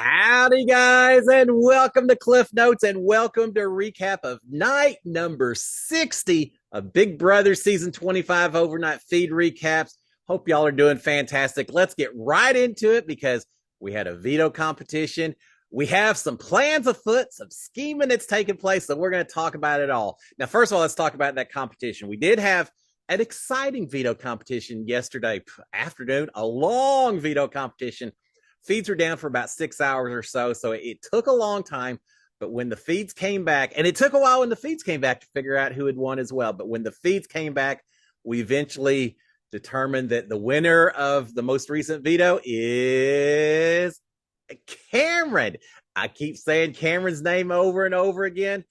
Howdy, guys, and welcome to Cliff Notes, and welcome to a recap of night number 60 of Big Brother Season 25 Overnight Feed Recaps. Hope y'all are doing fantastic. Let's get right into it because we had a veto competition. We have some plans afoot, some scheming that's taking place, so we're going to talk about it all. Now, first of all, let's talk about that competition. We did have an exciting veto competition yesterday afternoon, a long veto competition. Feeds were down for about 6 hours or so it took a long time. But when the feeds came back, and it took a while when the feeds came back to figure out who had won as well. But when the feeds came back, we eventually determined that the winner of the most recent veto is Cameron. I keep saying Cameron's name over and over again.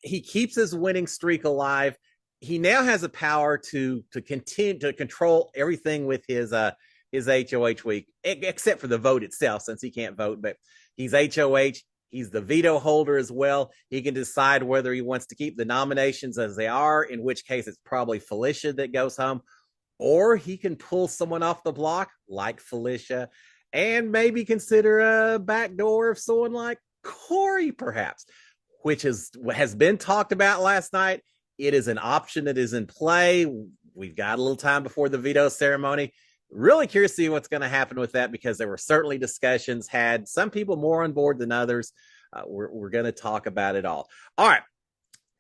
He keeps his winning streak alive. He now has the power to continue to control everything with his HOH week, except for the vote itself, since he can't vote. But he's HOH. He's the veto holder as well. He can decide whether he wants to keep the nominations as they are, in which case it's probably Felicia that goes home, or he can pull someone off the block like Felicia and maybe consider a backdoor of someone like Corey, perhaps, which has been talked about last night. It is an option that is in play. We've got a little time before the veto ceremony. Really curious to see what's going to happen with that, because there were certainly discussions had, some people more on board than others. We're going to talk about it all. All right.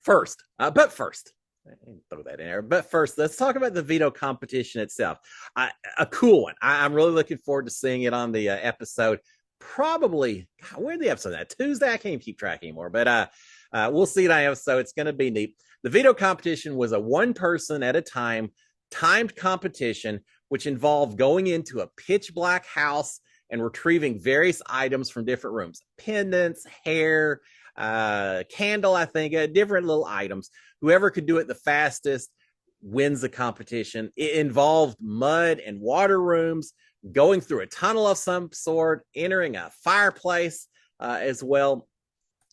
First, throw that in there. But first, let's talk about the veto competition itself. A cool one. I'm really looking forward to seeing it on the episode. Probably, where's the episode at? Tuesday? I can't keep track anymore. But we'll see it on episode. It's going to be neat. The veto competition was a one person at a time timed competition, which involved going into a pitch black house and retrieving various items from different rooms. Pendants, hair, candle, I think, different little items. Whoever could do it the fastest wins the competition. It involved mud and water rooms, going through a tunnel of some sort, entering a fireplace as well.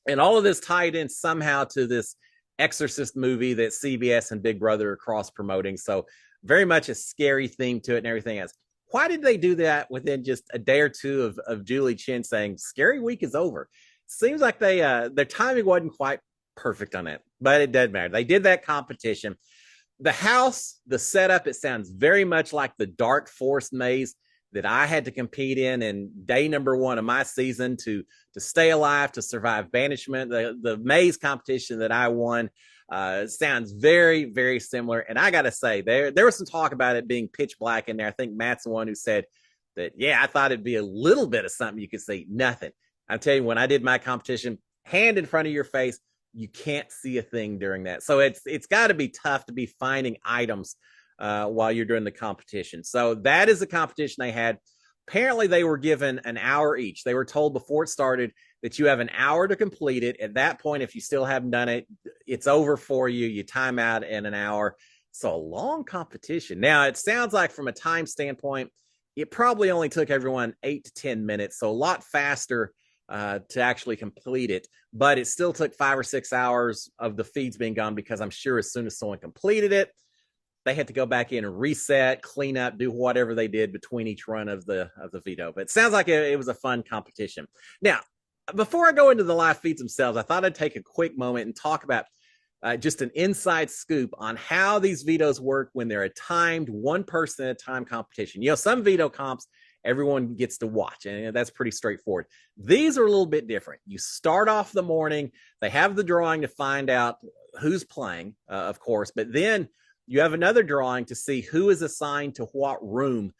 And all of this tied in somehow to this Exorcist movie that CBS and Big Brother are cross promoting. So very much a scary theme to it and everything else. Why did they do that within just a day or two of Julie Chen saying Scary Week is over? Seems like their timing wasn't quite perfect on it, but it doesn't matter. They did that competition. The house, the setup, it sounds very much like the Dark Forest maze that I had to compete in day number one of my season to stay alive, to survive banishment. The maze competition that I won sounds very, very similar. And I got to say, there was some talk about it being pitch black in there. I think Matt's the one who said that, yeah, I thought it'd be a little bit of something you could see. Nothing. I'm telling you, when I did my competition, hand in front of your face, you can't see a thing during that. So it's got to be tough to be finding items while you're doing the competition. So that is the competition they had. Apparently, they were given an hour each. They were told before it started that you have an hour to complete it. At that point, if you still haven't done it, it's over for you. You time out in an hour. So a long competition. Now, it sounds like from a time standpoint, it probably only took everyone 8 to 10 minutes. So a lot faster to actually complete it. But it still took 5 or 6 hours of the feeds being gone, because I'm sure as soon as someone completed it, they had to go back in and reset, clean up, do whatever they did between each run of the veto. But it sounds like it was a fun competition. Now, before I go into the live feeds themselves, I thought I'd take a quick moment and talk about just an inside scoop on how these vetoes work when they're a timed one person at a time competition. You know, some veto comps, everyone gets to watch, and that's pretty straightforward. These are a little bit different. You start off the morning, they have the drawing to find out who's playing, of course, but then you have another drawing to see who is assigned to what room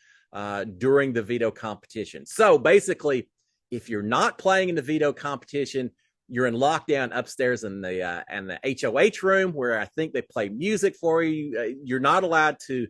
during the veto competition. So basically, if you're not playing in the veto competition, you're in lockdown upstairs in the HOH room, where I think they play music for you. You're not allowed to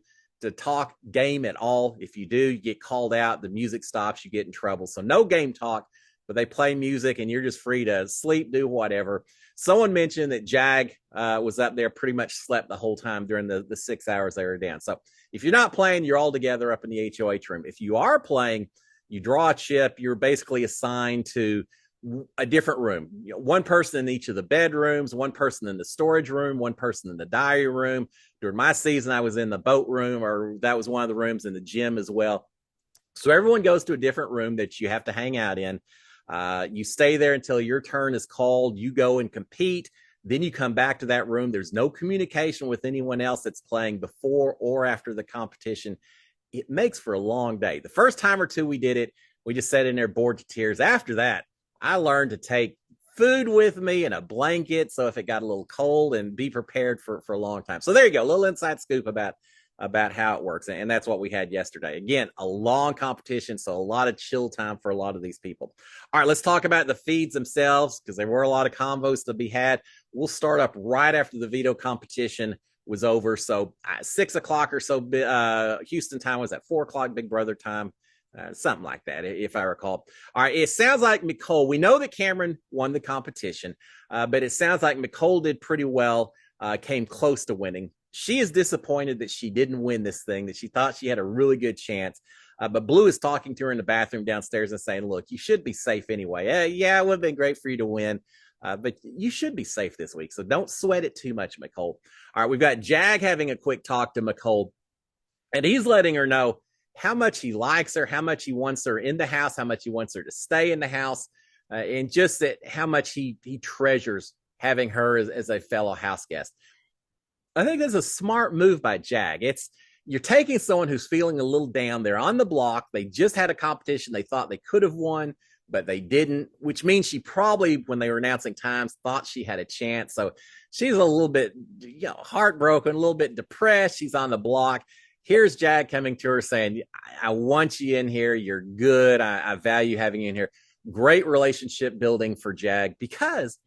talk game at all. If you do, you get called out. The music stops. You get in trouble. So no game talk, but they play music, and you're just free to sleep, do whatever. Someone mentioned that Jag was up there, pretty much slept the whole time during the 6 hours they were down. So if you're not playing, you're all together up in the HOH room. If you are playing, you draw a chip. You're basically assigned to a different room. You know, one person in each of the bedrooms, one person in the storage room, one person in the diary room. During my season, I was in the boat room, or that was one of the rooms in the gym as well. So everyone goes to a different room that you have to hang out in. You stay there until your turn is called. You go and compete. Then you come back to that room. There's no communication with anyone else that's playing before or after the competition. It makes for a long day. The first time or two we did it, we just sat in there bored to tears. After that, I learned to take food with me and a blanket, so if it got a little cold, and be prepared for a long time. So there you go, a little inside scoop about how it works, and that's what we had yesterday. Again, a long competition, so a lot of chill time for a lot of these people. All right, let's talk about the feeds themselves, because there were a lot of combos to be had. We'll start up right after the veto competition was over. So 6 o'clock or so, Houston time was at 4 o'clock, Big Brother time. Something like that, if I recall. All right, it sounds like Nicole, we know that Cameron won the competition, but it sounds like Nicole did pretty well, came close to winning. She is disappointed that she didn't win this thing, that she thought she had a really good chance. But Blue is talking to her in the bathroom downstairs and saying, look, you should be safe anyway. Yeah, it would have been great for you to win, but you should be safe this week, so don't sweat it too much, Nicole. All right, we've got Jag having a quick talk to Nicole, and he's letting her know how much he likes her, how much he wants her in the house, how much he wants her to stay in the house, and just that how much he treasures having her as a fellow house guest. I think that's a smart move by Jag. You're taking someone who's feeling a little down. They're on the block. They just had a competition they thought they could have won, but they didn't, which means she probably, when they were announcing times, thought she had a chance. So she's a little bit, heartbroken, a little bit depressed. She's on the block. Here's Jag coming to her saying, I want you in here. You're good. I value having you in here. Great relationship building for Jag, because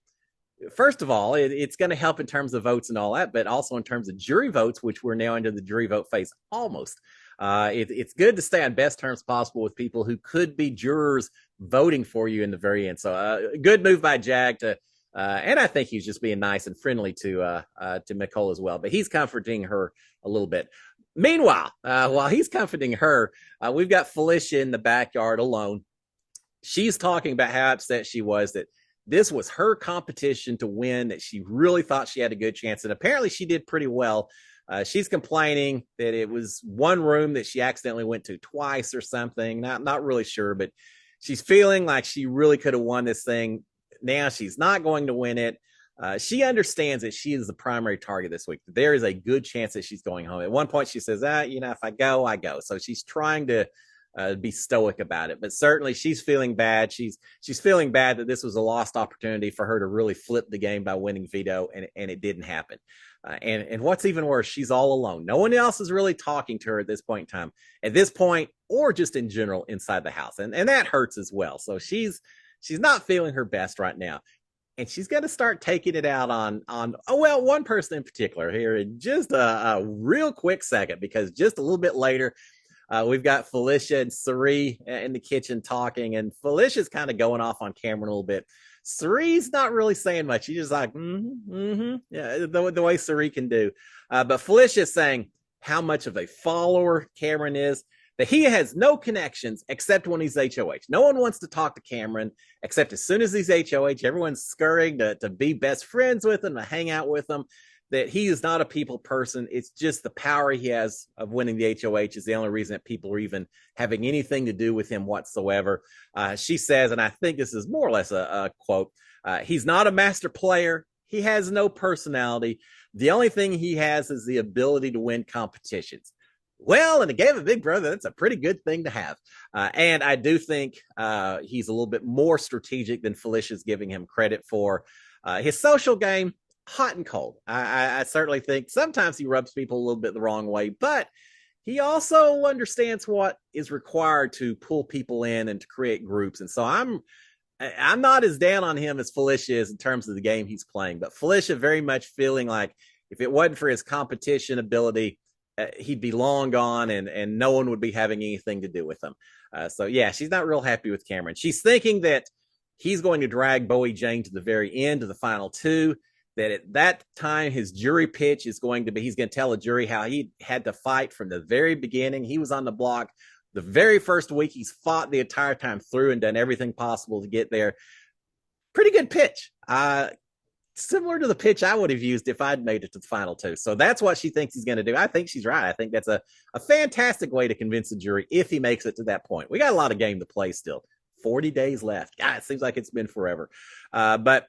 first of all, it's going to help in terms of votes and all that, but also in terms of jury votes, which we're now into the jury vote phase almost. It's good to stay on best terms possible with people who could be jurors voting for you in the very end. So good move by Jag to, and I think he's just being nice and friendly to Nicole as well, but he's comforting her a little bit. Meanwhile, while he's comforting her, we've got Felicia in the backyard alone. She's talking about how upset she was that this was her competition to win, that she really thought she had a good chance. And apparently she did pretty well. She's complaining that it was one room that she accidentally went to twice or something. Not really sure, but she's feeling like she really could have won this thing. Now she's not going to win it. She understands that she is the primary target this week. There is a good chance that she's going home. At one point she says, if I go, I go. So she's trying to be stoic about it, but certainly she's feeling bad. She's feeling bad that this was a lost opportunity for her to really flip the game by winning veto, and it didn't happen. And what's even worse, she's all alone. No one else is really talking to her at this point in time, at this point, or just in general inside the house, and that hurts as well. So she's not feeling her best right now, and she's going to start taking it out on one person in particular here in just a real quick second, because just a little bit later, we've got Felicia and Sari in the kitchen talking, and Felicia's kind of going off on Cameron a little bit. Sari's not really saying much. She's just like, yeah, the way Sari can do. But Felicia's saying how much of a follower Cameron is, that he has no connections except when he's HOH. No one wants to talk to Cameron, except as soon as he's HOH, everyone's scurrying to be best friends with him, to hang out with him. That he is not a people person. It's just the power he has of winning the HOH is the only reason that people are even having anything to do with him whatsoever. She says, and I think this is more or less a quote, he's not a master player. He has no personality. The only thing he has is the ability to win competitions. Well, in a game of Big Brother, that's a pretty good thing to have. And I do think he's a little bit more strategic than Felicia's giving him credit for. His social game, hot and cold. I certainly think sometimes he rubs people a little bit the wrong way, but he also understands what is required to pull people in and to create groups. And so I'm not as down on him as Felicia is in terms of the game he's playing, but Felicia very much feeling like if it wasn't for his competition ability, he'd be long gone and no one would be having anything to do with him. So yeah, she's not real happy with Cameron. She's thinking that he's going to drag Bowie Jane to the very end of the final two, that at that time his jury pitch is going to be, he's going to tell the jury how he had to fight from the very beginning. He was on the block the very first week. He's fought the entire time through and done everything possible to get there. Pretty good pitch. Similar to the pitch I would have used if I'd made it to the final two. So that's what she thinks he's going to do. I think she's right. I think that's a fantastic way to convince the jury if he makes it to that point. We got a lot of game to play still. 40 days left. God, it seems like it's been forever. But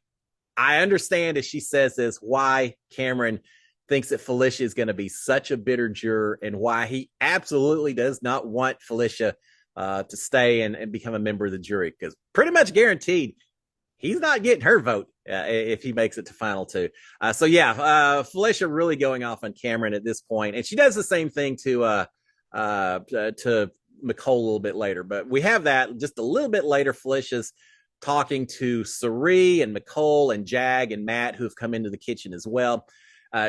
I understand, as she says this, why Cameron thinks that Felicia is going to be such a bitter juror and why he absolutely does not want Felicia to stay and become a member of the jury, because pretty much guaranteed he's not getting her vote if he makes it to final two. Felicia really going off on Cameron at this point, and she does the same thing to Nicole a little bit later. But we have that just a little bit later. Felicia's talking to Sari and Nicole and Jag and Matt, who have come into the kitchen as well.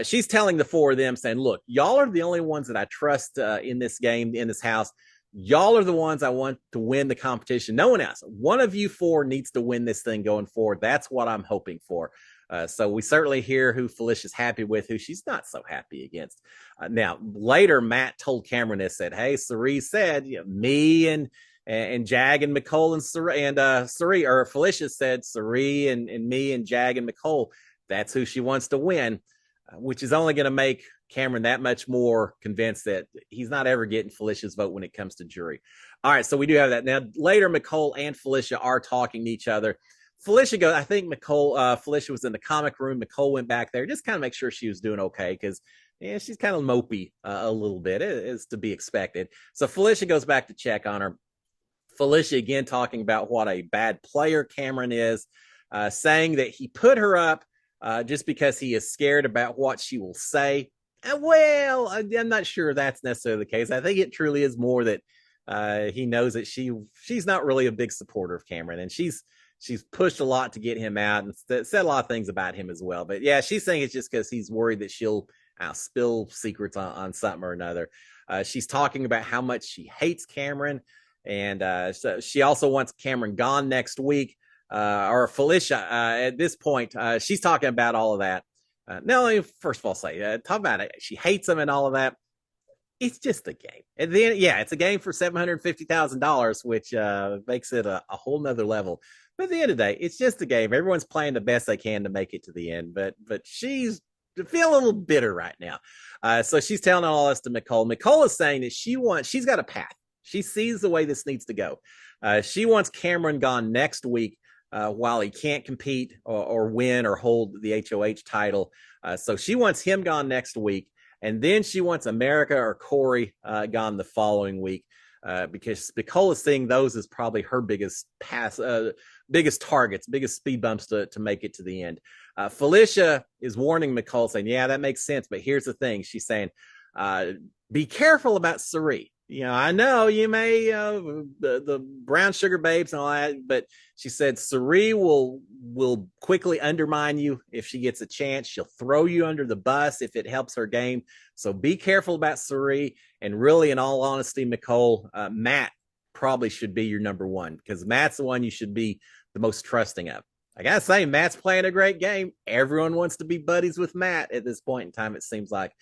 She's telling the four of them, saying, look, y'all are the only ones that I trust in this game, in this house. Y'all are the ones I want to win the competition. No one else. One of you four needs to win this thing going forward. That's what I'm hoping for. So we certainly hear who Felicia's happy with, who she's not so happy against. Now, later, Matt told Cameron this, said, hey, Sari said, me and Jag and Nicole and Sari, or Felicia said Sari and me and Jag and Nicole, that's who she wants to win, which is only going to make Cameron that much more convinced that he's not ever getting Felicia's vote when it comes to jury. All right, so we do have that. Now, later, Nicole and Felicia are talking to each other. Felicia goes, I think Felicia was in the comic room. Nicole went back there, just kind of make sure she was doing okay, because she's kind of mopey a little bit, is to be expected. So Felicia goes back to check on her. Felicia again talking about what a bad player Cameron is, saying that he put her up just because he is scared about what she will say. Well, I'm not sure that's necessarily the case. I think it truly is more that he knows that she's not really a big supporter of Cameron, and she's pushed a lot to get him out and said a lot of things about him as well. But yeah, she's saying it's just because he's worried that she'll spill secrets on something or another. She's talking about how much she hates Cameron, and so she also wants Cameron gone next week. Or Felicia, at this point, she's talking about all of that. Now, let me first of all say, talk about it. She hates him and all of that. It's just a game. And then, yeah, it's a game for $750,000, which makes it a whole nother level. But at the end of the day, it's just a game. Everyone's playing the best they can to make it to the end. But she's feeling a little bitter right now. So she's telling all this to Nicole. Nicole is saying that she's got a path. She sees the way this needs to go. She wants Cameron gone next week, while he can't compete or win or hold the HOH title. So she wants him gone next week. And then she wants America or Corey gone the following week, because Nicole is seeing those as probably her biggest targets, biggest speed bumps to make it to the end. Felicia is warning Nicole, saying, yeah, that makes sense. But here's the thing. She's saying, be careful about Sari. I know you may the brown sugar babes and all that, but she said Sari will quickly undermine you if she gets a chance. She'll throw you under the bus if it helps her game. So be careful about Sari. And really, in all honesty, Nicole, Matt probably should be your number one, because Matt's the one you should be the most trusting of. I gotta say, Matt's playing a great game. Everyone wants to be buddies with Matt at this point in time, it seems like.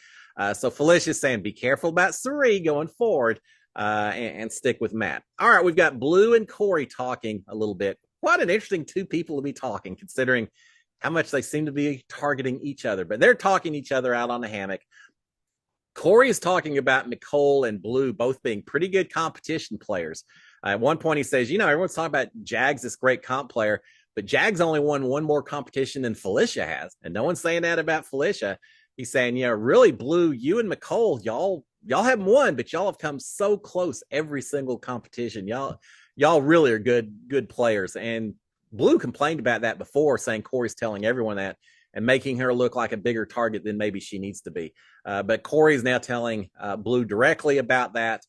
So Felicia's saying, be careful about Sari going forward, and stick with Matt. All right, we've got Blue and Corey talking a little bit. What an interesting two people to be talking, considering how much they seem to be targeting each other. But they're talking each other out on the hammock. Corey is talking about Nicole and Blue both being pretty good competition players. At one point, he says, everyone's talking about Jag's this great comp player, but Jag's only won one more competition than Felicia has. And no one's saying that about Felicia. He's saying, really, Blue, you and Nicole, y'all haven't won, but y'all have come so close every single competition. Y'all really are good players. And Blue complained about that before, saying Corey's telling everyone that and making her look like a bigger target than maybe she needs to be. But Corey's now telling Blue directly about that.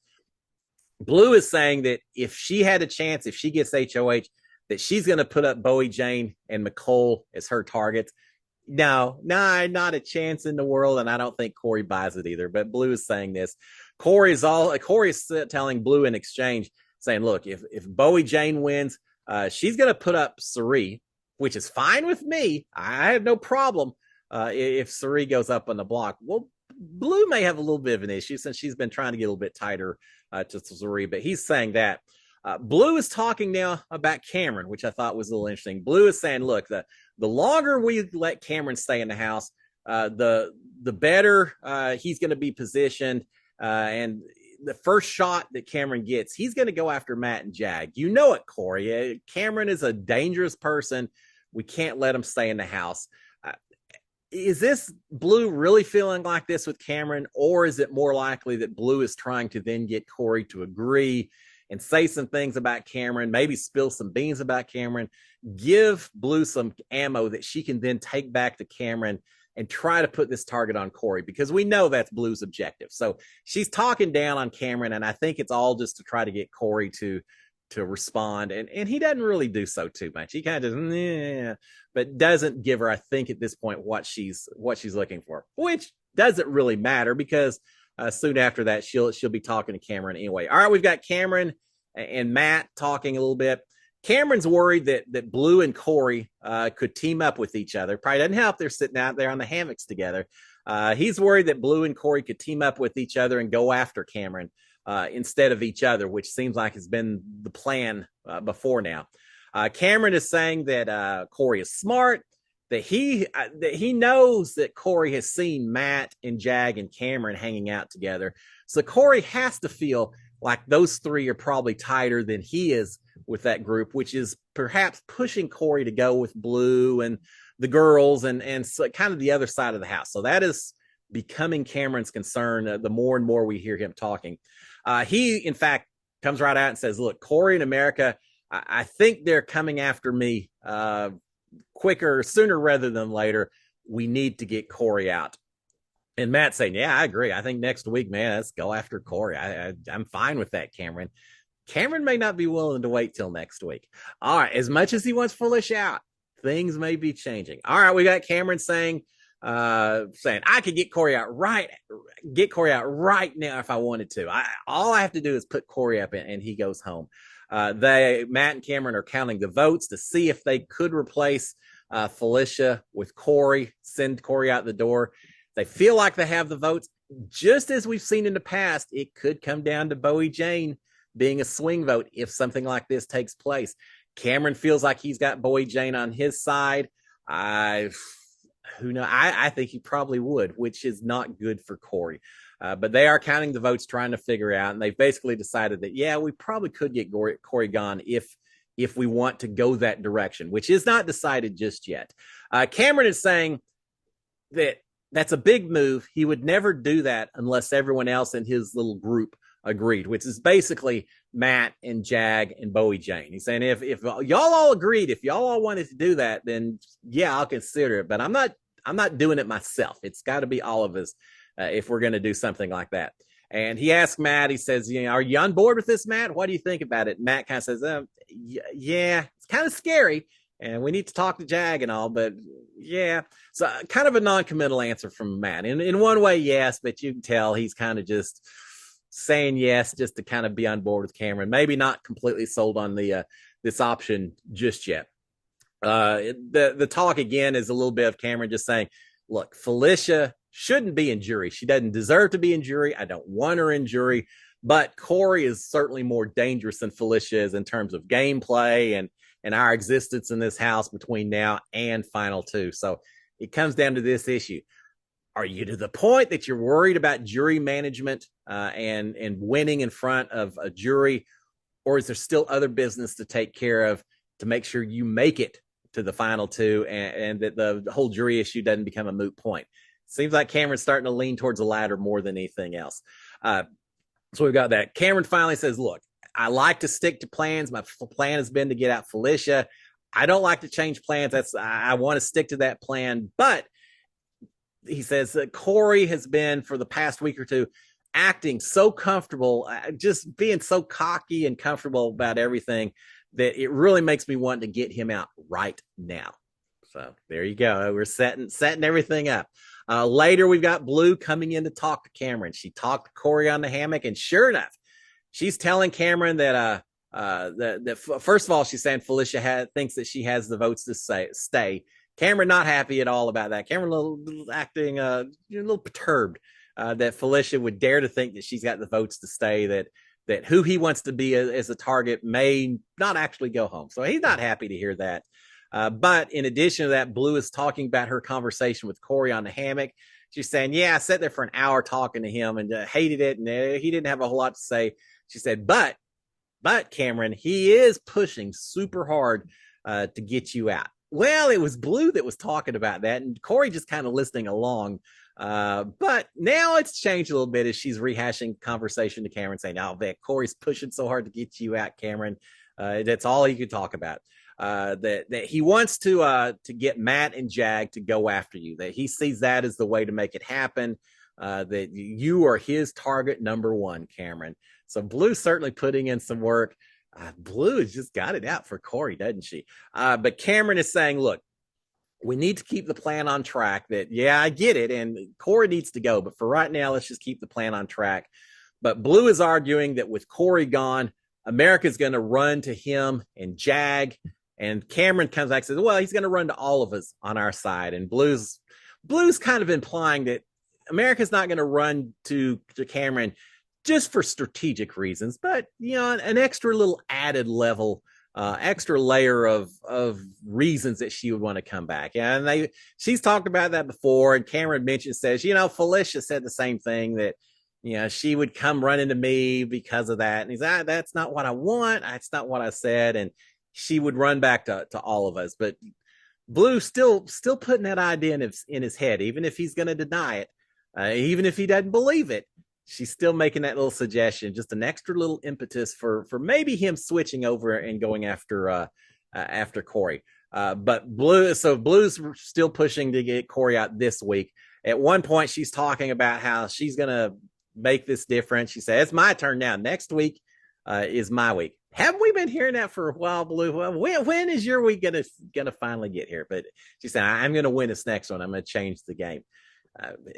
Blue is saying that if she had a chance, if she gets HOH, that she's going to put up Bowie Jane and Nicole as her targets. No, not a chance in the world, and I don't think Corey buys it either. But Blue is saying this. Corey's telling Blue in exchange, saying, look, if Bowie Jane wins, she's going to put up Sari, which is fine with me. I have no problem if Sari goes up on the block. Well, Blue may have a little bit of an issue since she's been trying to get a little bit tighter to Sari, but he's saying that. Blue is talking now about Cameron, which I thought was a little interesting. Blue is saying, look, the longer we let Cameron stay in the house, the better he's going to be positioned. And the first shot that Cameron gets, he's going to go after Matt and Jag. You know it, Corey. Cameron is a dangerous person. We can't let him stay in the house. Is this Blue really feeling like this with Cameron, or is it more likely that Blue is trying to then get Corey to agree and say some things about Cameron, maybe spill some beans about Cameron, give Blue some ammo that she can then take back to Cameron and try to put this target on Corey, because we know that's Blue's objective. So she's talking down on Cameron, and I think it's all just to try to get Corey to respond. And he doesn't really do so too much. He kind of just, but doesn't give her, I think at this point, what she's looking for, which doesn't really matter, because soon after that, she'll be talking to Cameron anyway. All right, we've got Cameron and Matt talking a little bit. Cameron's worried that Blue and Corey could team up with each other. Probably doesn't help they're sitting out there on the hammocks together. He's worried that Blue and Corey could team up with each other and go after Cameron instead of each other, which seems like has been the plan before now. Cameron is saying that Corey is smart, that he knows that Corey has seen Matt and Jag and Cameron hanging out together. So Corey has to feel like those three are probably tighter than he is with that group, which is perhaps pushing Corey to go with Blue and the girls and so kind of the other side of the house. So that is becoming Cameron's concern the more and more we hear him talking. He, in fact, comes right out and says, look, Corey and America, I think they're coming after me sooner rather than later. We need to get Corey out. And Matt's saying, yeah, I agree. I think next week, man, let's go after Corey. I'm fine with that, Cameron. Cameron may not be willing to wait till next week. All right, as much as he wants Felicia out, things may be changing. All right, we got Cameron saying I could get Corey out right now if I wanted to. All I have to do is put Corey up and he goes home. Matt and Cameron are counting the votes to see if they could replace Felicia with Corey, send Corey out the door. They feel like they have the votes. Just as we've seen in the past, it could come down to Bowie Jane being a swing vote if something like this takes place. Cameron feels like he's got Bowie Jane on his side. I think he probably would, which is not good for Corey. But they are counting the votes, trying to figure out, and they've basically decided that, yeah, we probably could get Corey gone if we want to go that direction, which is not decided just yet. Cameron is saying that that's a big move. He would never do that unless everyone else in his little group agreed, which is basically Matt and Jag and Bowie Jane. He's saying if y'all all agreed, if y'all all wanted to do that, then yeah, I'll consider it. But I'm not doing it myself. It's got to be all of us if we're going to do something like that. And he asked Matt, he says, are you on board with this, Matt? What do you think about it? Matt kind of says, yeah, it's kind of scary. And we need to talk to Jag and all, but yeah. So kind of a non-committal answer from Matt. In one way, yes, but you can tell he's kind of just saying yes just to kind of be on board with Cameron. Maybe not completely sold on the this option just yet. The talk again is a little bit of Cameron just saying, look, Felicia shouldn't be in jury. She doesn't deserve to be in jury. I don't want her in jury. But Corey is certainly more dangerous than Felicia is in terms of gameplay and our existence in this house between now and Final Two. So it comes down to this issue. Are you to the point that you're worried about jury management and winning in front of a jury? Or is there still other business to take care of to make sure you make it to the Final Two and that the whole jury issue doesn't become a moot point? Seems like Cameron's starting to lean towards the latter more than anything else. So we've got that. Cameron finally says, look, I like to stick to plans. My plan has been to get out Felicia. I don't like to change plans. I want to stick to that plan. But he says that Corey has been, for the past week or two, acting so comfortable, just being so cocky and comfortable about everything that it really makes me want to get him out right now. So there you go. We're setting everything up. Later, we've got Blue coming in to talk to Cameron. She talked to Corey on the hammock, and sure enough, she's telling Cameron that first of all, she's saying Felicia thinks that she has the votes to stay. Cameron not happy at all about that. Cameron acting a little perturbed that Felicia would dare to think that she's got the votes to stay, that who he wants to be as a target may not actually go home. So he's not happy to hear that. But in addition to that, Blue is talking about her conversation with Corey on the hammock. She's saying, yeah, I sat there for an hour talking to him and hated it, and he didn't have a whole lot to say. She said, but Cameron, he is pushing super hard to get you out. Well, it was Blue that was talking about that, and Corey just kind of listening along. But now it's changed a little bit as she's rehashing conversation to Cameron, saying, "Oh, Vic, Corey's pushing so hard to get you out, Cameron. That's all he could talk about. That he wants to get Matt and Jag to go after you. That he sees that as the way to make it happen. That you are his target number one, Cameron." So Blue's certainly putting in some work. Blue has just got it out for Corey, doesn't she? But Cameron is saying, look, we need to keep the plan on track. That, yeah, I get it. And Corey needs to go. But for right now, let's just keep the plan on track. But Blue is arguing that with Corey gone, America's going to run to him and Jag. And Cameron comes back and says, well, he's going to run to all of us on our side. And Blue's kind of implying that America's not going to run to Cameron just for strategic reasons, but an extra little added level, extra layer of reasons that she would want to come back. And she's talked about that before. And Cameron says, Felicia said the same thing, that she would come running to me because of that. And he's that's not what I want. That's not what I said. And she would run back to all of us. But Blue still putting that idea in his head, even if he's going to deny it, even if he doesn't believe it. She's still making that little suggestion, just an extra little impetus for maybe him switching over and going after Corey. But Blue's still pushing to get Corey out this week. At one point, she's talking about how she's going to make this difference. She said, it's my turn now. Next week is my week. Haven't we been hearing that for a while, Blue? When is your week gonna finally get here? But she said, I'm going to win this next one. I'm going to change the game.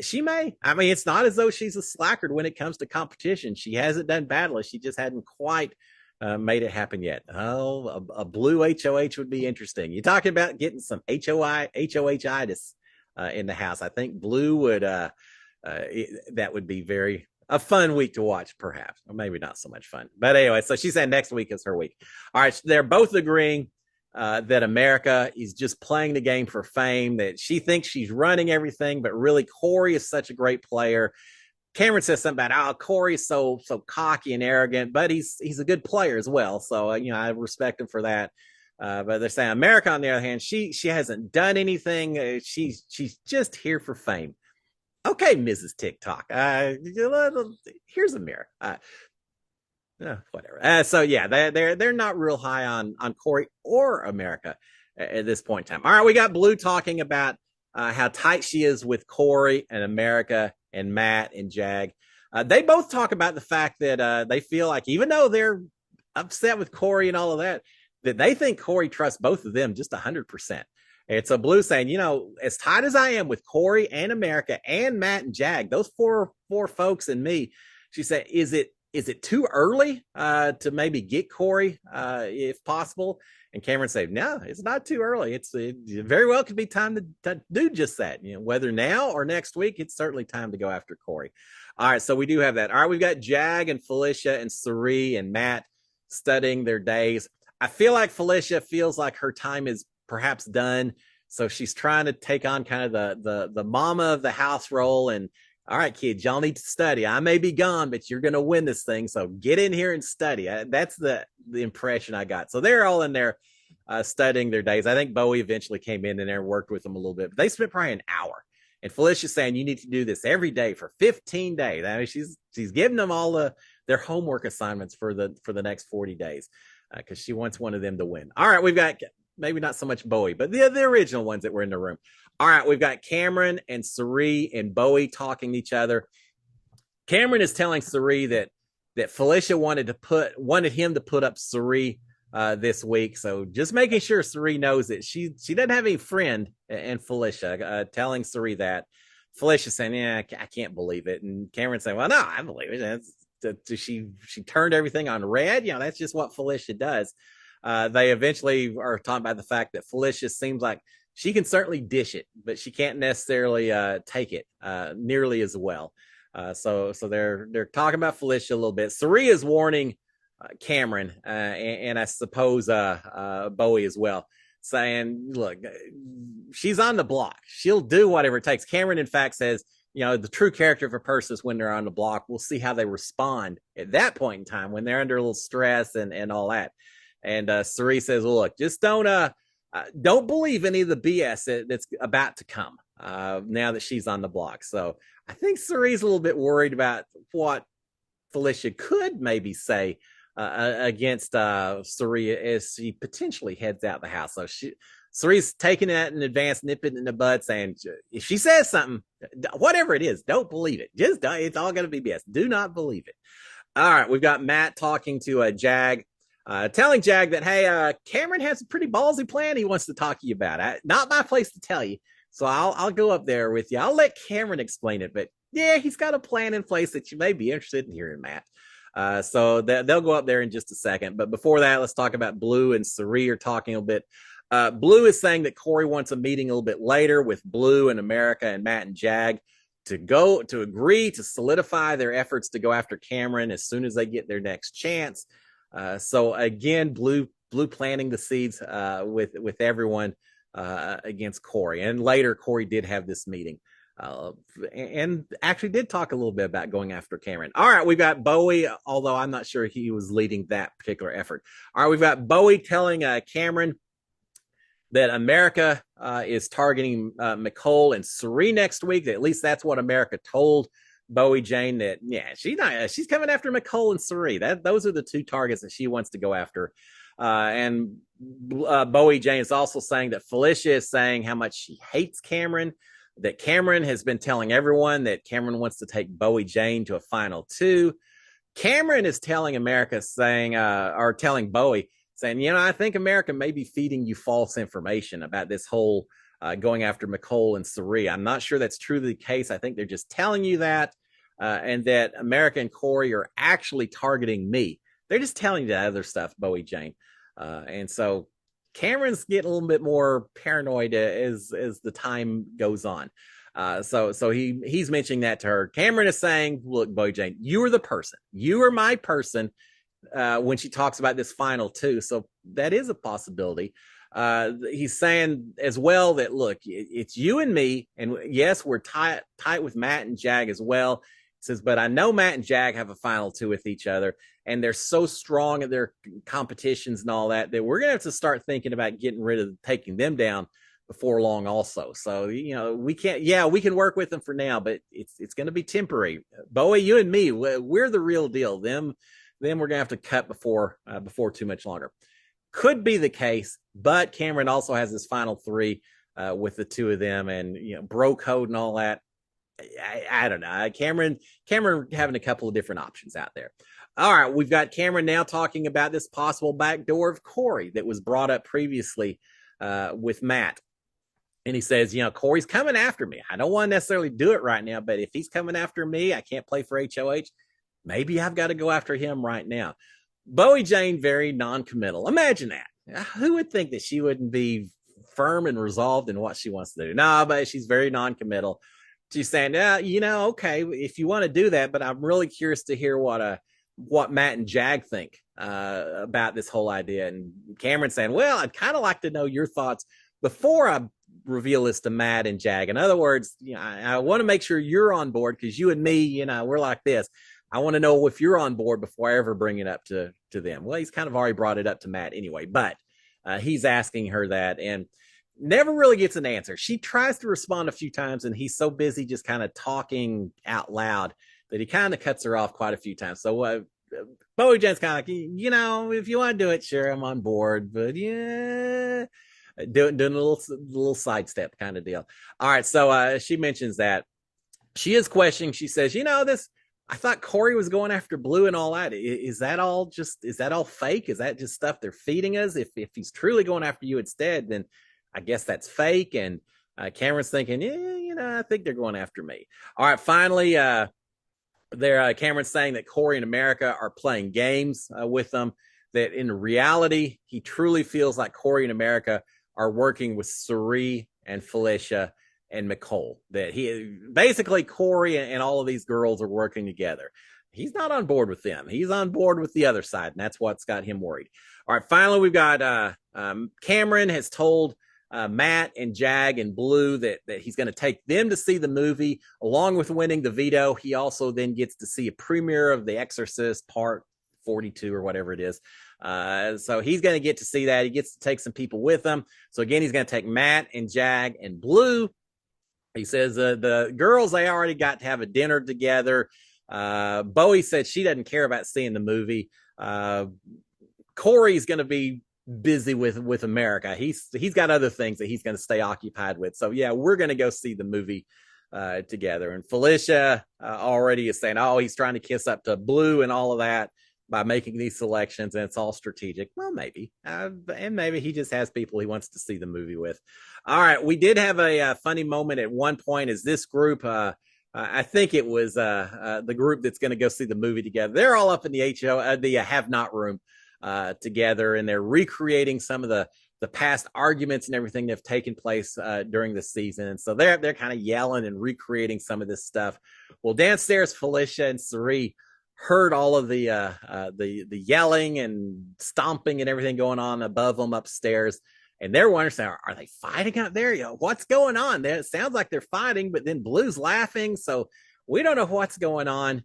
She may. I mean, it's not as though she's a slacker when it comes to competition. She hasn't done badly. She just hadn't quite made it happen yet. Oh, a Blue HOH would be interesting. You're talking about getting some HOH-itis in the house. I think Blue would, that would be a fun week to watch, perhaps. Or maybe not so much fun. But anyway, so she said next week is her week. All right, they're both agreeing that America is just playing the game for fame, that she thinks she's running everything, but really Corey is such a great player. Cameron says something about, Corey's so cocky and arrogant, but he's a good player as well. So, I respect him for that. But they're saying America, on the other hand, she hasn't done anything. She's just here for fame. Okay, Mrs. TikTok. Here's a mirror. Whatever. So yeah, they're not real high on Corey or America at this point in time. All right, we got Blue talking about how tight she is with Corey and America and Matt and Jag. They both talk about the fact that they feel like, even though they're upset with Corey and all of that, that they think Corey trusts both of them just 100%. And so Blue saying, as tight as I am with Corey and America and Matt and Jag, those four folks and me, she said, is it too early to maybe get Corey if possible? And Cameron said, no, it's not too early. It very well could be time to do just that. Whether now or next week, it's certainly time to go after Corey. All right, so we do have that. All right, we've got Jag and Felicia and Sari and Matt studying their days. I feel like Felicia feels like her time is perhaps done. So she's trying to take on kind of the mama of the house role. And all right, kids, y'all need to study. I may be gone, but you're going to win this thing. So get in here and study. That's the impression I got. So they're all in there studying their days. I think Bowie eventually came in there and worked with them a little bit, but they spent probably an hour. And Felicia's saying, you need to do this every day for 15 days. I mean, she's giving them all their homework assignments for the next 40 days because she wants one of them to win. All right, we've got maybe not so much Bowie, but the original ones that were in the room. All right, we've got Cameron and Sari and Bowie talking to each other. Cameron is telling Sari that Felicia wanted him to put up Sari this week. So just making sure Sari knows that she doesn't have any friend in Felicia, telling Sari that. Felicia saying, yeah, I can't believe it. And Cameron saying, well, no, I believe it. She turned everything on red. That's just what Felicia does. They eventually are talking about the fact that Felicia seems like she can certainly dish it, but she can't necessarily take it nearly as well. So they're talking about Felicia a little bit. Sari is warning Cameron and I suppose Bowie as well, saying, look, she's on the block. She'll do whatever it takes. Cameron, in fact, says, the true character of a person is when they're on the block. We'll see how they respond at that point in time when they're under a little stress and all that. And Cirie says, well, look, just don't believe any of the BS that's about to come now that she's on the block. So I think Cirie's a little bit worried about what Felicia could maybe say against Cirie as she potentially heads out the house. So Cirie's taking that in advance, nipping in the bud, saying if she says something, whatever it is, don't believe it. It's all going to be BS. Do not believe it. All right, we've got Matt talking to Jag, telling Jag that, hey, Cameron has a pretty ballsy plan he wants to talk to you about. Not my place to tell you, so I'll go up there with you. I'll let Cameron explain it, but yeah, he's got a plan in place that you may be interested in hearing, Matt. So they'll go up there in just a second. But before that, let's talk about Blue and Cirie are talking a bit. Blue is saying that Corey wants a meeting a little bit later with Blue and America and Matt and Jag to agree to solidify their efforts to go after Cameron as soon as they get their next chance. So again, Blue planting the seeds with everyone against Corey. And later, Corey did have this meeting. And actually did talk a little bit about going after Cameron. All right, we've got Bowie, although I'm not sure he was leading that particular effort. All right, we've got Bowie telling Cameron that America is targeting Nicole and Cirie next week. At least that's what America told Bowie Jane, that she's coming after Nicole and Cirie. Those are the two targets that she wants to go after. And Bowie Jane is also saying that Felicia is saying how much she hates Cameron, that Cameron has been telling everyone that Cameron wants to take Bowie Jane to a final two. Cameron is telling America telling Bowie, saying, I think America may be feeding you false information about this whole going after Nicole and Cirie. I'm not sure that's truly the case. I think they're just telling you that, and that America and Corey are actually targeting me. They're just telling you that other stuff, Bowie Jane. And so Cameron's getting a little bit more paranoid as the time goes on. So he's mentioning that to her. Cameron is saying, look, Bowie Jane, you are the person. You are my person when she talks about this final two. So that is a possibility. He's saying as well that, look, it's you and me. And yes, we're tight with Matt and Jag as well. He says, but I know Matt and Jag have a final two with each other. And they're so strong at their competitions and all that we're going to have to start thinking about getting rid of taking them down before long also. So, we can work with them for now, but it's going to be temporary. Bowie, you and me, we're the real deal. Them we're going to have to cut before too much longer. Could be the case, but Cameron also has his final three with the two of them, and, bro code and all that. I don't know. Cameron having a couple of different options out there. All right, we've got Cameron now talking about this possible backdoor of Corey that was brought up previously with Matt. And he says, Corey's coming after me. I don't want to necessarily do it right now, but if he's coming after me, I can't play for HOH. Maybe I've got to go after him right now. Bowie Jane, very non-committal. Imagine that. Who would think that she wouldn't be firm and resolved in what she wants to do? No, but she's very non-committal. She's saying, okay, if you want to do that, but I'm really curious to hear what Matt and Jag think about this whole idea. And Cameron saying, well, I'd kind of like to know your thoughts before I reveal this to Matt and Jag. In other words, I want to make sure you're on board, because you and me, we're like this. I want to know if you're on board before I ever bring it up to them. Well, he's kind of already brought it up to Matt anyway, but he's asking her that and never really gets an answer. She tries to respond a few times, and he's so busy just kind of talking out loud that he kind of cuts her off quite a few times. So Bowie Jane's kind of like, if you want to do it, sure, I'm on board, but yeah, doing a little sidestep kind of deal. All right, so she mentions that she is questioning. She says, this, I thought Corey was going after Blue and all that. Is that all fake? Is that just stuff they're feeding us? If he's truly going after you instead, then I guess that's fake. And Cameron's thinking, I think they're going after me. All right, finally, Cameron's saying that Corey and America are playing games with them, that in reality, he truly feels like Corey and America are working with Cirie and Felicia and Nicole, that he basically Corey and all of these girls are working together. He's not on board with them. He's on board with the other side, and that's what's got him worried. All right, finally, we've got Cameron has told Matt and Jag and Blue that he's going to take them to see the movie along with winning the veto. He also then gets to see a premiere of The Exorcist Part 42 or whatever it is. So he's going to get to see that. He gets to take some people with him. So again, he's going to take Matt and Jag and Blue. He says the girls, they already got to have a dinner together. Bowie said she doesn't care about seeing the movie. Corey's going to be busy with America. He's got other things that he's going to stay occupied with. So yeah, we're going to go see the movie together. And Felicia already is saying, oh, he's trying to kiss up to Blue and all of that by making these selections, and it's all strategic. Well, maybe. And maybe he just has people he wants to see the movie with. All right, we did have a funny moment at one point as this group, I think it was the group that's going to go see the movie together. They're all up in the have not room together, and they're recreating some of the past arguments and everything that have taken place during the season. And so they're kind of yelling and recreating some of this stuff. Well, downstairs, Felicia and Sari heard all of the yelling and stomping and everything going on above them upstairs. And they're wondering, are they fighting out there? You know, what's going on? It sounds like they're fighting, but then Blue's laughing. So we don't know what's going on.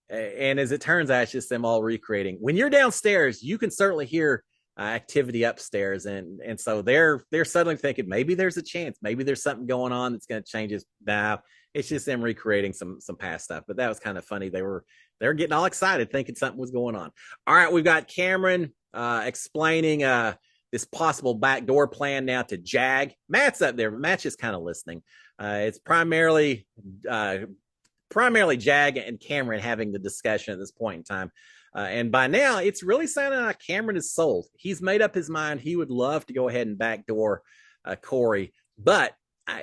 And as it turns out, it's just them all recreating. When you're downstairs, you can certainly hear activity upstairs. And so they're suddenly thinking, maybe there's a chance. Maybe there's something going on that's going to change this. Nah, it's just them recreating some past stuff. But that was kind of funny. They're getting all excited, thinking something was going on. All right, we've got Cameron explaining this possible backdoor plan now to Jag. Matt's up there. Matt's just kind of listening. It's primarily Jag and Cameron having the discussion at this point in time. And by now, it's really sounding like Cameron is sold. He's made up his mind. He would love to go ahead and backdoor Corey, but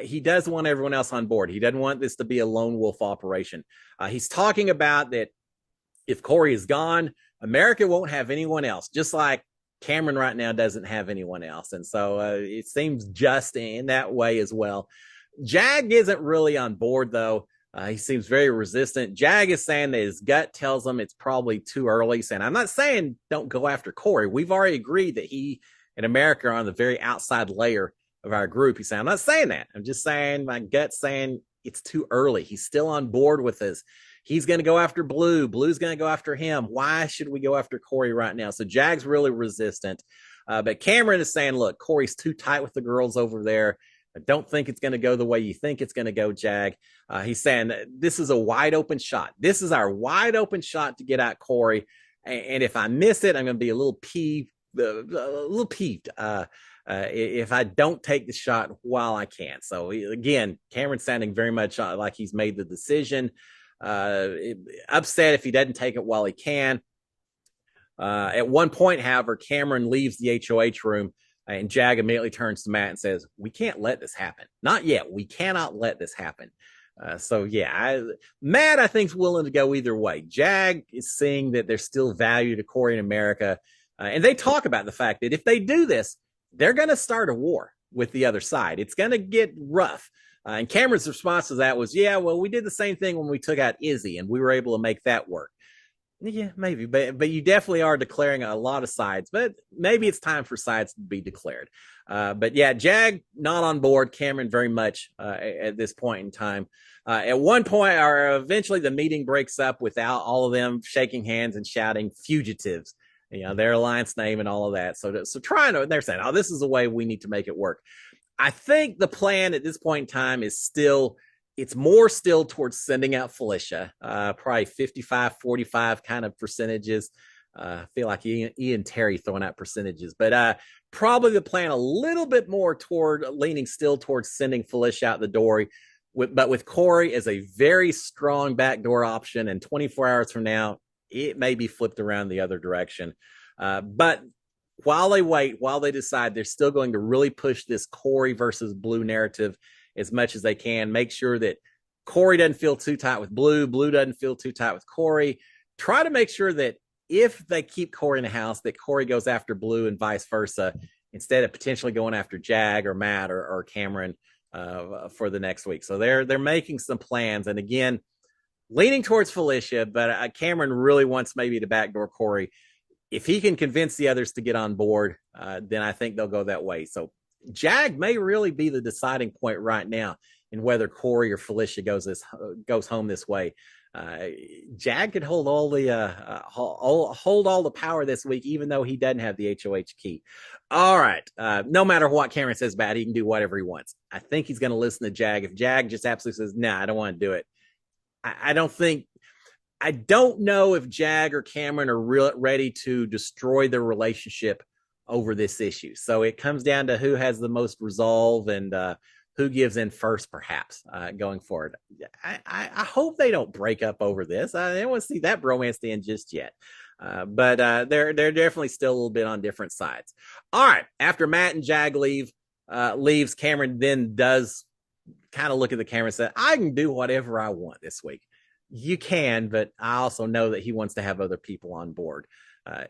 he does want everyone else on board. He doesn't want this to be a lone wolf operation. He's talking about that if Corey is gone, America won't have anyone else, just like Cameron right now doesn't have anyone else. And so it seems just in that way as well. Jag isn't really on board, though. He seems very resistant. Jag is saying that his gut tells him it's probably too early. Saying, I'm not saying don't go after Corey. We've already agreed that he and America are on the very outside layer of our group. He's saying, I'm not saying that. I'm just saying my gut's saying it's too early. He's still on board with us. He's going to go after Blue. Blue's going to go after him. Why should we go after Corey right now? So Jag's really resistant. But Cameron is saying, look, Corey's too tight with the girls over there. I don't think it's going to go the way you think it's going to go, Jag. He's saying this is a wide open shot. This is our wide open shot to get at Corey. And if I miss it, I'm going to be a little peeved. If I don't take the shot while I can. So again, Cameron's sounding very much like he's made the decision. Upset if he doesn't take it while he can. At one point, however, Cameron leaves the HOH room and Jag immediately turns to Matt and says, we can't let this happen. Not yet. We cannot let this happen. So yeah, Matt, I think, is willing to go either way. Jag is seeing that there's still value to Corey in America. And they talk about the fact that if they do this, they're going to start a war with the other side. It's going to get rough. And Cameron's response to that was, yeah, well, we did the same thing when we took out Izzy, and we were able to make that work. Yeah, maybe, but you definitely are declaring a lot of sides, but maybe it's time for sides to be declared. But yeah, Jag not on board, Cameron very much at this point in time. At one point, or eventually the meeting breaks up without all of them shaking hands and shouting fugitives, you know, their alliance name and all of that. So they're saying, oh, this is the way we need to make it work. I think the plan at this point in time is still, it's more still towards sending out Felicia, probably 55-45 kind of percentages. I feel like Ian Terry throwing out percentages, but probably the plan a little bit more toward leaning still towards sending Felicia out the door, but with Corey as a very strong backdoor option. And 24 hours from now, it may be flipped around the other direction. But while they wait, while they decide, they're still going to really push this Corey versus Blue narrative as much as they can. Make sure that Corey doesn't feel too tight with Blue. Blue doesn't feel too tight with Corey. Try to make sure that if they keep Corey in the house, that Corey goes after Blue and vice versa, instead of potentially going after Jag or Matt or Cameron for the next week. So they're making some plans. And again, leaning towards Felicia, but Cameron really wants maybe to backdoor Corey. If he can convince the others to get on board, then I think they'll go that way. So Jag may really be the deciding point right now in whether Corey or Felicia goes home this way. Uh, Jag could hold all the hold all the power this week, even though he doesn't have the HOH key. All right. No matter what Cameron says bad, he can do whatever he wants. I think he's going to listen to Jag. If Jag just absolutely says, "Nah, I don't want to do it," I don't think. I don't know if Jag or Cameron are ready to destroy their relationship over this issue. So it comes down to who has the most resolve and who gives in first, perhaps going forward. I hope they don't break up over this. I don't want to see that bromance end just yet. But they're definitely still a little bit on different sides. All right, after Matt and Jag leaves, Cameron then does kind of look at the camera and say, "I can do whatever I want this week." You can, but I also know that he wants to have other people on board.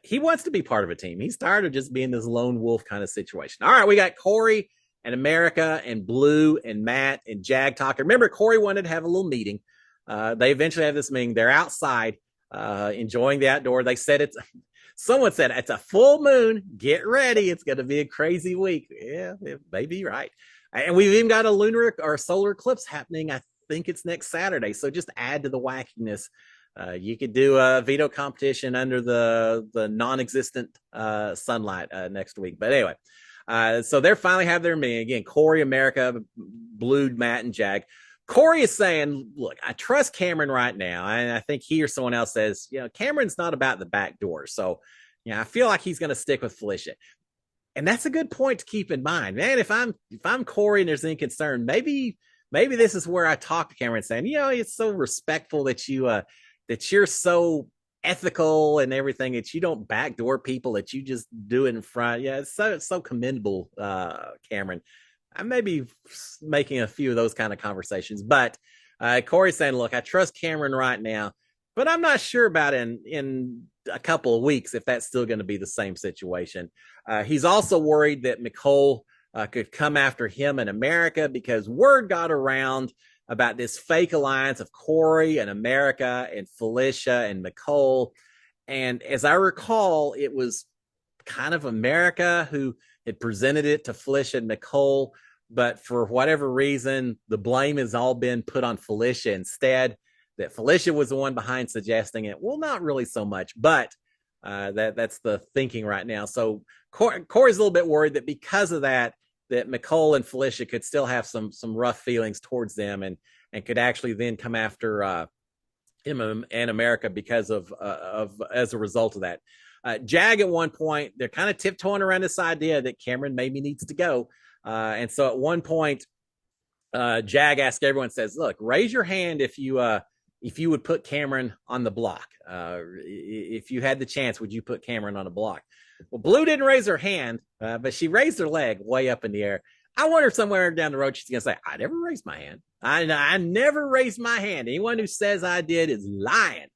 He wants to be part of a team. He's tired of just being this lone wolf kind of situation. All right, we got Corey and America and Blue and Matt and Jag talking. Remember, Corey wanted to have a little meeting. They eventually have this meeting. They're outside enjoying the outdoor. They said someone said it's a full moon. Get ready. It's going to be a crazy week. Yeah, it may be right. And we've even got a lunar or solar eclipse happening, I think it's next Saturday. So just add to the wackiness. You could do a veto competition under the non-existent sunlight next week. But anyway, so they're finally have their meeting again. Corey, America, Blue, Matt, and Jag. Corey is saying, "Look, I trust Cameron right now," and I think he or someone else says, Cameron's not about the back door. So, I feel like he's going to stick with Felicia. And that's a good point to keep in mind, man. If I'm Corey and there's any concern, maybe this is where I talk to Cameron saying, it's so respectful that you're so ethical and everything, that you don't backdoor people, that you just do it in front. Yeah, it's so commendable, Cameron. I may be making a few of those kind of conversations, but Corey's saying, "Look, I trust Cameron right now, but I'm not sure about in a couple of weeks if that's still going to be the same situation." He's also worried that Nicole could come after him in America because word got around about this fake alliance of Corey and America and Felicia and Nicole. And as I recall, it was kind of America who had presented it to Felicia and Nicole. But for whatever reason, the blame has all been put on Felicia instead, that Felicia was the one behind suggesting it. Well, not really so much, but that's the thinking right now. So Corey's a little bit worried that because of that Nicole and Felicia could still have some rough feelings towards them and could actually then come after him and America because of as a result of that. Jag at one point, they're kind of tiptoeing around this idea that Cameron maybe needs to go. And so at one point, Jag asks everyone, says, "Look, raise your hand if you would put Cameron on the block. If you had the chance, would you put Cameron on a block?" Well, Blue didn't raise her hand, but she raised her leg way up in the air. I wonder if somewhere down the road she's going to say, "I never raised my hand. I never raised my hand. Anyone who says I did is lying."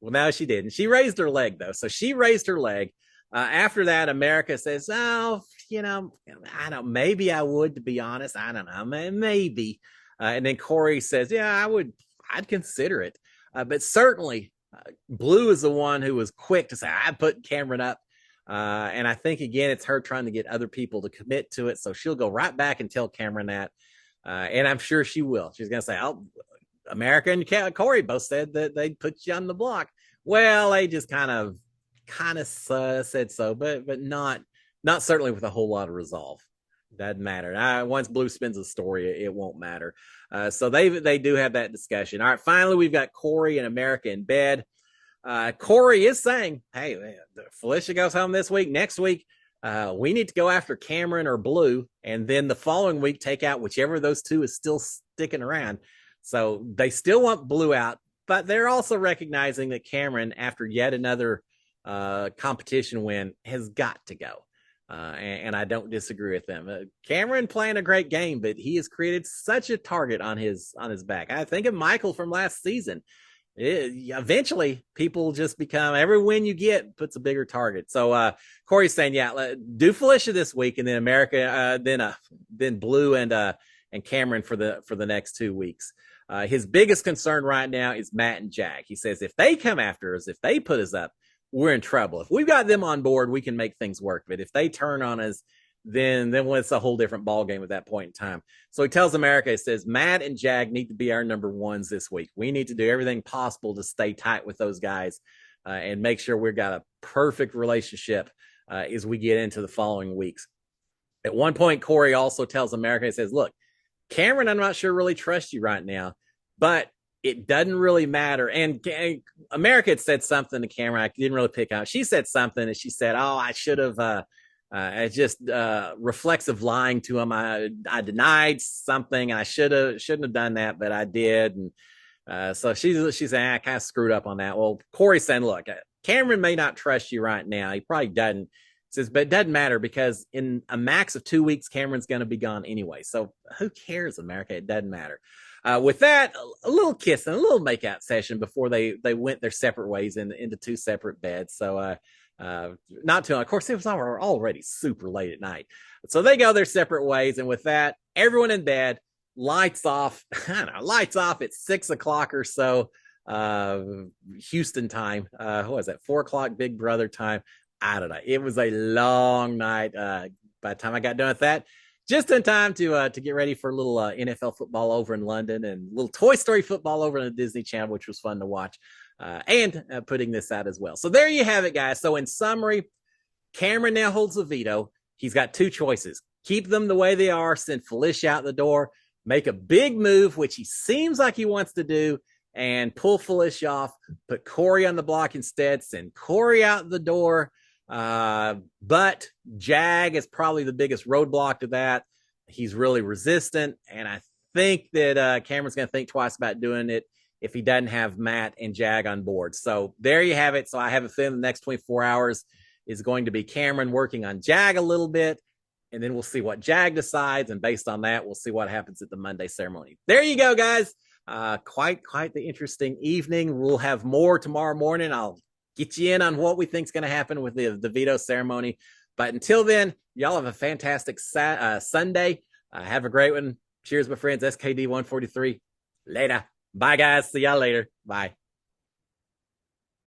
Well, no, she didn't. She raised her leg, though. So she raised her leg. After that, America says, "Oh, I don't, maybe I would, to be honest. I don't know, maybe." And then Corey says, "Yeah, I'd consider it." But certainly Blue is the one who was quick to say, "I put Cameron up." And I think, again, it's her trying to get other people to commit to it. So she'll go right back and tell Cameron that. And I'm sure she will. She's going to say, "Oh, America and Corey both said that they'd put you on the block." Well, they just kind of said so, but not certainly with a whole lot of resolve. Doesn't matter. Once Blue spins the story, it won't matter. So they do have that discussion. All right, finally, we've got Corey and America in bed. Corey is saying, "Hey, Felicia goes home this week. Next week, we need to go after Cameron or Blue, and then the following week take out whichever of those two is still sticking around." So they still want Blue out, but they're also recognizing that Cameron, after yet another competition win, has got to go. And I don't disagree with them. Cameron playing a great game, but he has created such a target on his back. I think of Michael from last season. Eventually people just become, every win you get puts a bigger target. So Corey's saying, "Yeah, do Felicia this week, and then America, then Blue and Cameron for the next 2 weeks." His biggest concern right now is Matt and Jag. He says, if they come after us, if they put us up, we're in trouble. If we've got them on board, we can make things work. But if they turn on us, then it's a whole different ball game at that point in time. So he tells America, he says, Matt and Jag need to be our number ones this week. We need to do everything possible to stay tight with those guys and make sure we've got a perfect relationship as we get into the following weeks. At one point, Corey also tells America, he says, look, Cameron, I'm not sure really trusts you right now, but it doesn't really matter. And America had said something to Cameron I didn't really pick out. She said something and she said, oh, I should have it's just reflexive lying to him. I denied something. I shouldn't have done that, but I did. And so she's saying I kind of screwed up on that. Well, Corey's saying, look, Cameron may not trust you right now. He probably doesn't. He says, but it doesn't matter because in a max of 2 weeks, Cameron's going to be gone anyway. So who cares, America? It doesn't matter. With that, a little kiss and a little makeout session before they went their separate ways into 2 separate beds. So not too long. Of course, it was already super late at night. So they go their separate ways. And with that, everyone in bed, lights off. I don't know, lights off at 6 o'clock or so. Houston time. What was that? 4 o'clock Big Brother time. I don't know. It was a long night. By the time I got done with that, just in time to get ready for a little NFL football over in London and a little Toy Story football over on the Disney Channel, which was fun to watch. And putting this out as well. So there you have it, guys. So in summary, Cameron now holds the veto. He's got 2 choices. Keep them the way they are, send Felicia out the door, make a big move, which he seems like he wants to do, and pull Felicia off, put Corey on the block instead, send Corey out the door. But Jag is probably the biggest roadblock to that. He's really resistant, and I think that Cameron's going to think twice about doing it if he doesn't have Matt and Jag on board. So there you have it. So I have a feeling the next 24 hours is going to be Cameron working on Jag a little bit, and then we'll see what Jag decides, and based on that, we'll see what happens at the Monday ceremony. There you go, guys. Quite the interesting evening. We'll have more tomorrow morning. I'll get you in on what we think is going to happen with the veto ceremony. But until then, y'all have a fantastic Sunday. Have a great one. Cheers, my friends. SKD 143. Later. Bye, guys. See y'all later. Bye.